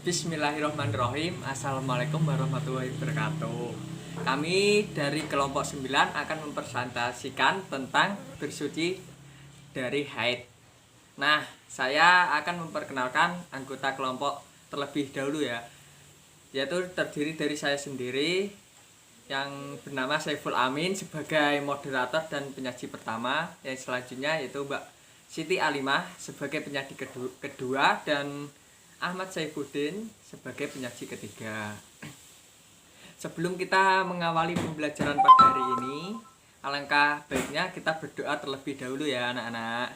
Bismillahirrahmanirrahim. Assalamualaikum warahmatullahi wabarakatuh. Kami dari kelompok 9 akan mempresentasikan tentang bersuci dari haid. Nah, saya akan memperkenalkan anggota kelompok terlebih dahulu ya. Yaitu terdiri dari saya sendiri yang bernama Saiful Amin sebagai moderator dan penyaji pertama. Yang selanjutnya yaitu Mbak Siti Alimah sebagai penyaji kedua dan Ahmad Saifuddin sebagai penyaji ketiga. Sebelum kita mengawali pembelajaran pada hari ini, alangkah baiknya kita berdoa terlebih dahulu ya anak-anak.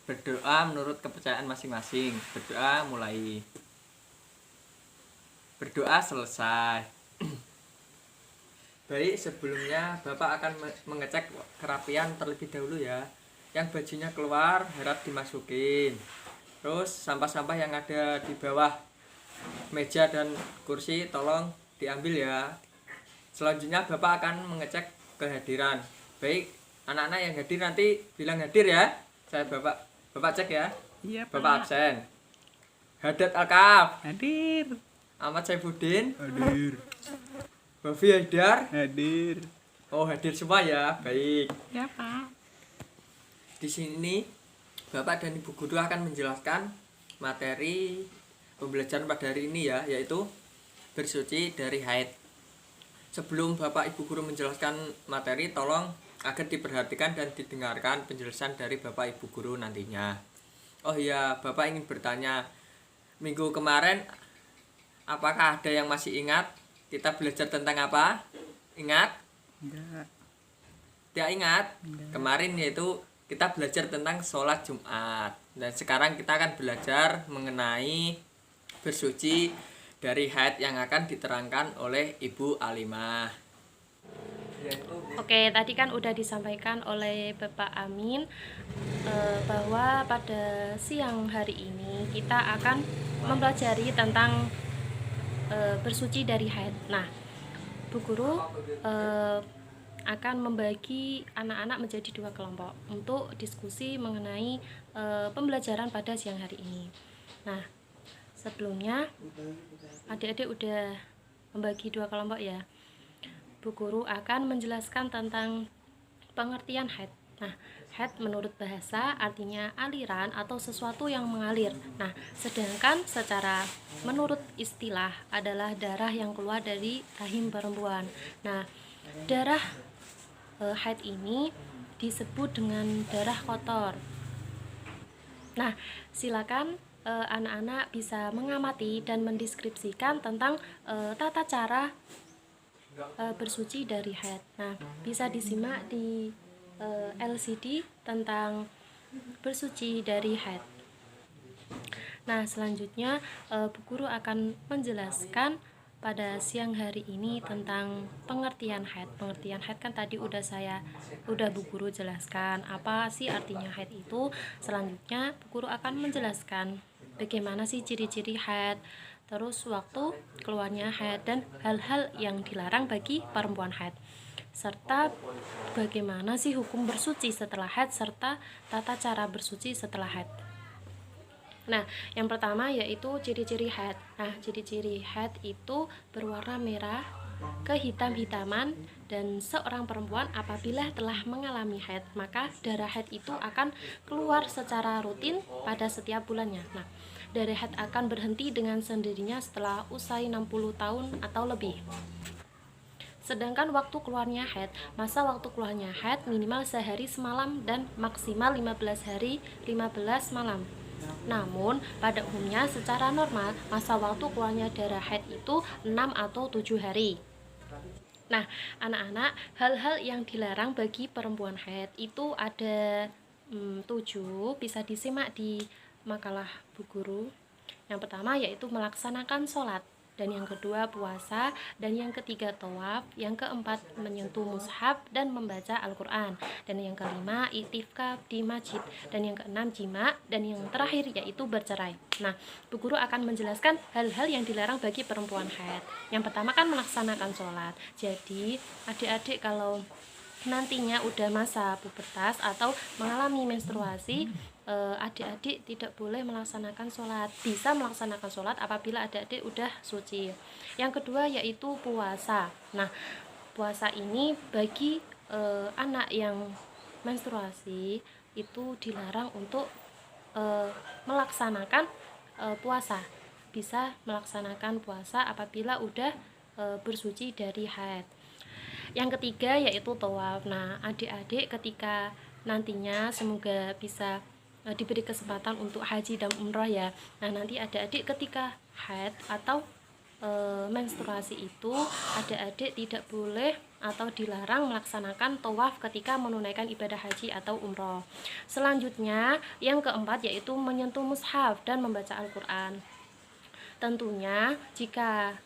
Berdoa menurut kepercayaan masing-masing. Berdoa mulai. Berdoa selesai. Baik, sebelumnya Bapak akan mengecek kerapian terlebih dahulu ya. Yang bajunya keluar harap dimasukin. Terus sampah-sampah yang ada di bawah meja dan kursi tolong diambil ya. Selanjutnya Bapak akan mengecek kehadiran. Baik, anak-anak yang hadir nanti bilang hadir ya. Saya Bapak cek ya. Iya, Pak. Bapak absen. Hadat Alkaf. Hadir. Ahmad Saifuddin. Hadir. Bafi Haidar. Hadir. Oh, hadir semua ya. Baik. Ya, Pak. Di sini Bapak dan Ibu Guru akan menjelaskan materi pembelajaran pada hari ini ya, yaitu bersuci dari haid. Sebelum Bapak Ibu Guru menjelaskan materi, tolong agar diperhatikan dan didengarkan penjelasan dari Bapak Ibu Guru nantinya. Oh iya, Bapak ingin bertanya, minggu kemarin apakah ada yang masih ingat kita belajar tentang apa? Ingat? Enggak. Tidak ingat? Enggak. Kemarin yaitu kita belajar tentang sholat Jumat. Dan sekarang kita akan belajar mengenai bersuci dari haid yang akan diterangkan oleh Ibu Alimah. Oke, tadi kan udah disampaikan oleh Bapak Amin bahwa pada siang hari ini kita akan mempelajari tentang bersuci dari haid. Nah, Bu Guru akan membagi anak-anak menjadi dua kelompok untuk diskusi mengenai pembelajaran pada siang hari ini. Nah, sebelumnya adik-adik udah membagi dua kelompok ya. Bu Guru akan menjelaskan tentang pengertian haid. Nah, haid menurut bahasa artinya aliran atau sesuatu yang mengalir. Nah, sedangkan secara menurut istilah adalah darah yang keluar dari rahim perempuan. Nah, darah haid ini disebut dengan darah kotor. Nah, silakan anak-anak bisa mengamati dan mendeskripsikan tentang tata cara bersuci dari haid. Nah, bisa disimak di LCD tentang bersuci dari haid. Nah, selanjutnya Bu Guru akan menjelaskan pada siang hari ini tentang pengertian haid. Pengertian haid kan tadi udah Bu Guru jelaskan apa sih artinya haid itu. Selanjutnya Bu Guru akan menjelaskan bagaimana sih ciri-ciri haid, terus waktu keluarnya haid dan hal-hal yang dilarang bagi perempuan haid, serta bagaimana sih hukum bersuci setelah haid serta tata cara bersuci setelah haid. Nah, yang pertama yaitu ciri-ciri haid. Nah, ciri-ciri haid itu berwarna merah, kehitam-hitaman, dan seorang perempuan apabila telah mengalami haid, maka darah haid itu akan keluar secara rutin pada setiap bulannya. Nah, darah haid akan berhenti dengan sendirinya setelah usai 60 tahun atau lebih. Sedangkan waktu keluarnya haid, masa waktu keluarnya haid minimal sehari semalam dan maksimal 15 hari 15 malam. Namun, pada umumnya secara normal, masa waktu keluarnya darah haid itu 6 atau 7 hari. Nah, anak-anak, hal-hal yang dilarang bagi perempuan haid itu ada 7, bisa disimak di makalah Bu Guru. Yang pertama yaitu melaksanakan sholat, dan yang kedua puasa, dan yang ketiga tawaf, yang keempat menyentuh mushaf dan membaca Al-Quran, dan yang kelima iktikaf di masjid, dan yang keenam jima, dan yang terakhir yaitu bercerai. Nah, Bu Guru akan menjelaskan hal-hal yang dilarang bagi perempuan haid. Yang pertama kan melaksanakan sholat. Jadi adik-adik kalau nantinya udah masa pubertas atau mengalami menstruasi, adik-adik tidak boleh melaksanakan sholat. Bisa melaksanakan sholat apabila adik-adik udah suci. Yang kedua yaitu puasa. Nah, puasa ini bagi anak yang menstruasi itu dilarang untuk melaksanakan puasa. Bisa melaksanakan puasa apabila udah bersuci dari haid. Yang ketiga yaitu tawaf. Nah, adik-adik ketika nantinya semoga bisa diberi kesempatan untuk haji dan umroh ya. Nah, nanti adik-adik ketika haid atau menstruasi itu adik-adik tidak boleh atau dilarang melaksanakan tawaf ketika menunaikan ibadah haji atau umroh. Selanjutnya yang keempat yaitu menyentuh mushaf dan membaca Al-Quran. Tentunya jika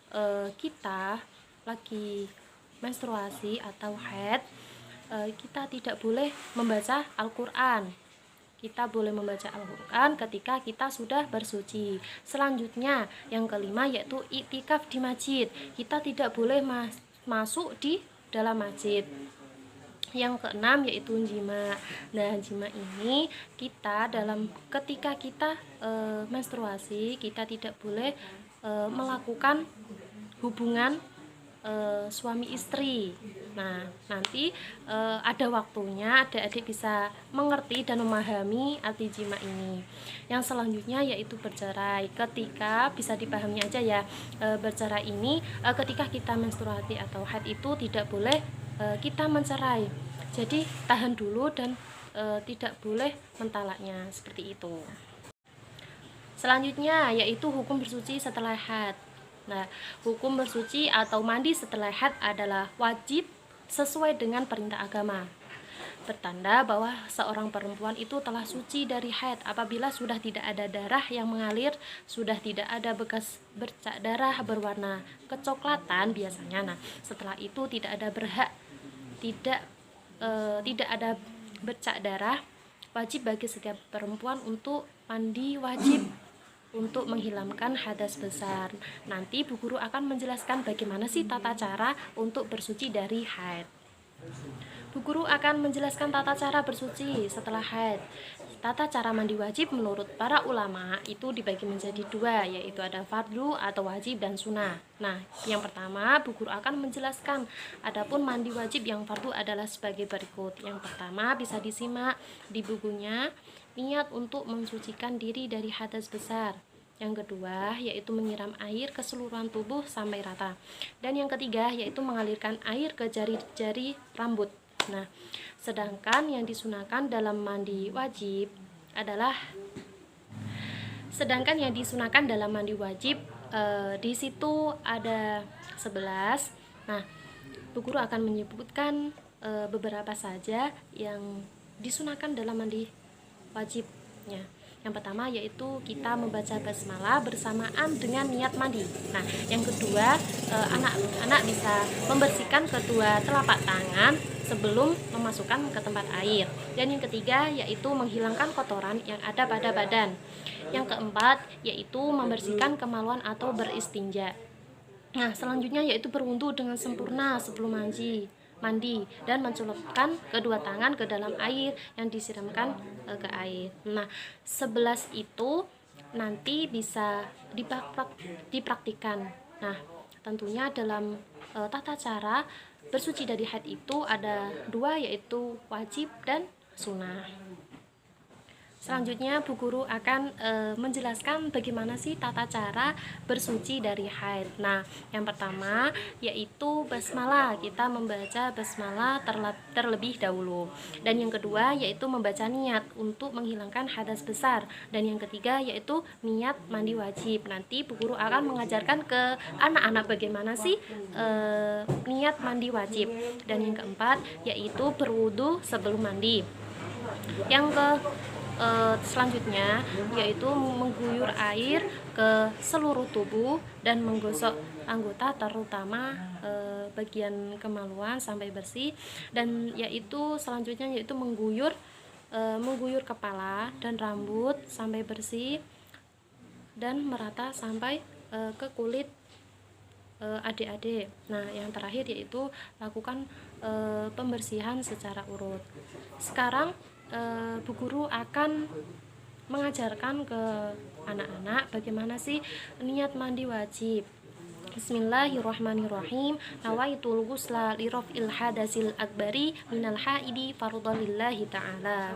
kita lagi menstruasi atau haid, kita tidak boleh membaca Al-Quran. Kita boleh membaca Al-Quran ketika kita sudah bersuci. Selanjutnya yang kelima yaitu iktikaf di masjid. Kita tidak boleh masuk di dalam masjid. Yang keenam yaitu jima. Nah, jima ini ketika kita menstruasi, kita tidak boleh melakukan hubungan suami istri. Nah, nanti ada waktunya adik-adik bisa mengerti dan memahami arti jima ini. Yang selanjutnya yaitu bercerai. Ketika bisa dipahami aja ya, bercerai ini ketika kita menstruasi atau haid itu tidak boleh kita mencerai. Jadi tahan dulu dan tidak boleh mentalaknya, seperti itu. Selanjutnya yaitu hukum bersuci setelah haid. Nah, hukum bersuci atau mandi setelah haid adalah wajib sesuai dengan perintah agama. Bertanda bahwa seorang perempuan itu telah suci dari haid apabila sudah tidak ada darah yang mengalir, sudah tidak ada bekas bercak darah berwarna kecoklatan biasanya. Nah, setelah itu tidak ada bercak darah, wajib bagi setiap perempuan untuk mandi wajib untuk menghilangkan hadas besar. Nanti Bu Guru akan menjelaskan bagaimana sih tata cara untuk bersuci dari haid. Bu Guru akan menjelaskan tata cara bersuci setelah haid. Tata cara mandi wajib menurut para ulama itu dibagi menjadi dua, yaitu ada fardu atau wajib dan sunnah. Nah, yang pertama Bu Guru akan menjelaskan adapun mandi wajib yang fardu adalah sebagai berikut. Yang pertama bisa disimak di bukunya, niat untuk mensucikan diri dari hadas besar. Yang kedua yaitu menyiram air ke seluruhan tubuh sampai rata. Dan yang ketiga yaitu mengalirkan air ke jari-jari rambut. Nah, sedangkan yang disunahkan dalam mandi wajib di situ ada 11. Nah, Bu Guru akan menyebutkan beberapa saja yang disunahkan dalam mandi wajibnya. Yang pertama yaitu kita membaca basmalah bersamaan dengan niat mandi. Nah, yang kedua anak-anak bisa membersihkan kedua telapak tangan sebelum memasukkan ke tempat air. Dan yang ketiga yaitu menghilangkan kotoran yang ada pada badan. Yang keempat yaitu membersihkan kemaluan atau beristinja. Nah, selanjutnya yaitu berwudu dengan sempurna sebelum mandi dan mencelupkan kedua tangan ke dalam air yang disiramkan ke air. Nah, 11 itu nanti bisa dipraktikkan. Nah, tentunya dalam tata cara bersuci dari haid itu ada dua, yaitu wajib dan sunnah. Selanjutnya Bu Guru akan menjelaskan bagaimana sih tata cara bersuci dari haid. Nah, yang pertama yaitu basmalah. Kita membaca basmalah terlebih dahulu. Dan yang kedua yaitu membaca niat untuk menghilangkan hadas besar. Dan yang ketiga yaitu niat mandi wajib. Nanti Bu Guru akan mengajarkan ke anak-anak bagaimana sih niat mandi wajib. Dan yang keempat yaitu berwudu sebelum mandi. Yang selanjutnya yaitu mengguyur air ke seluruh tubuh dan menggosok anggota terutama bagian kemaluan sampai bersih. Dan yaitu selanjutnya yaitu mengguyur kepala dan rambut sampai bersih dan merata sampai ke kulit adik-adik. Nah, yang terakhir yaitu lakukan pembersihan secara urut. Sekarang Bu Guru akan mengajarkan ke anak-anak bagaimana sih niat mandi wajib. Bismillahirrahmanirrahim. Nawaitul ghusla li raf'il hadasil akbari minal haidi fardhalillahi ta'ala.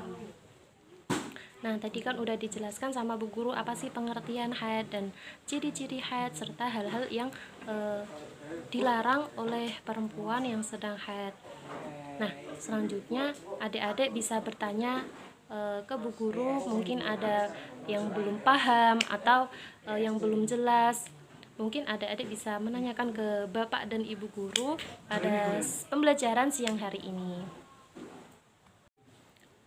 Nah, tadi kan udah dijelaskan sama Bu Guru apa sih pengertian haid dan ciri-ciri haid serta hal-hal yang dilarang oleh perempuan yang sedang haid. Nah, selanjutnya adik-adik bisa bertanya ke Bu Guru, mungkin ada yang belum paham atau yang belum jelas. Mungkin adik-adik bisa menanyakan ke Bapak dan Ibu Guru pada pembelajaran siang hari ini.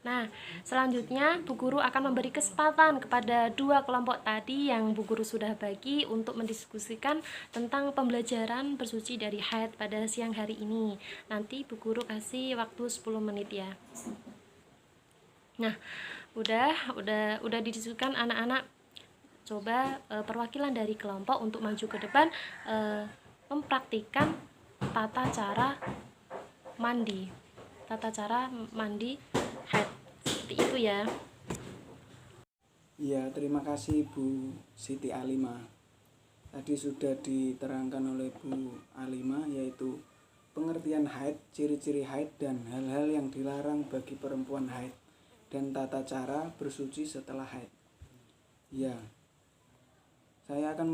Nah, selanjutnya Bu Guru akan memberi kesempatan kepada dua kelompok tadi yang Bu Guru sudah bagi untuk mendiskusikan tentang pembelajaran bersuci dari haid pada siang hari ini. Nanti Bu Guru kasih waktu 10 menit ya. Nah, udah didiskusikan anak-anak. Coba perwakilan dari kelompok untuk maju ke depan mempraktikkan tata cara mandi haid, seperti itu ya. Ya, terima kasih Bu Siti Alimah. Tadi sudah diterangkan oleh Bu Alimah, yaitu pengertian haid, ciri-ciri haid, dan hal-hal yang dilarang bagi perempuan haid, dan tata cara bersuci setelah haid. Ya, saya akan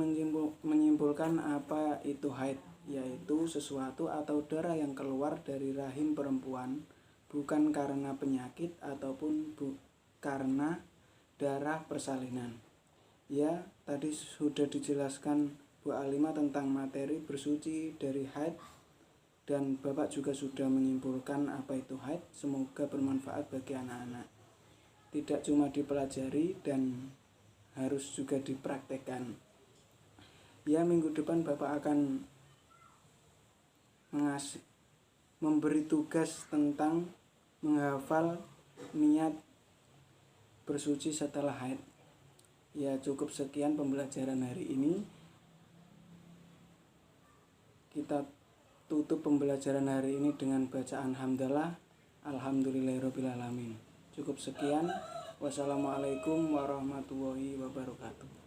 menyimpulkan apa itu haid, yaitu sesuatu atau darah yang keluar dari rahim perempuan bukan karena penyakit ataupun karena darah persalinan. Ya, tadi sudah dijelaskan Bu Alimah tentang materi bersuci dari haid, dan Bapak juga sudah menyimpulkan apa itu haid. Semoga bermanfaat bagi anak-anak. Tidak cuma dipelajari dan harus juga dipraktekkan. Ya, minggu depan Bapak akan memberi tugas tentang menghafal niat bersuci setelah haid. Ya, cukup sekian pembelajaran hari ini. Kita tutup pembelajaran hari ini dengan bacaan hamdalah. Alhamdulillahirrabbilalamin. Cukup sekian. Wassalamualaikum warahmatullahi wabarakatuh.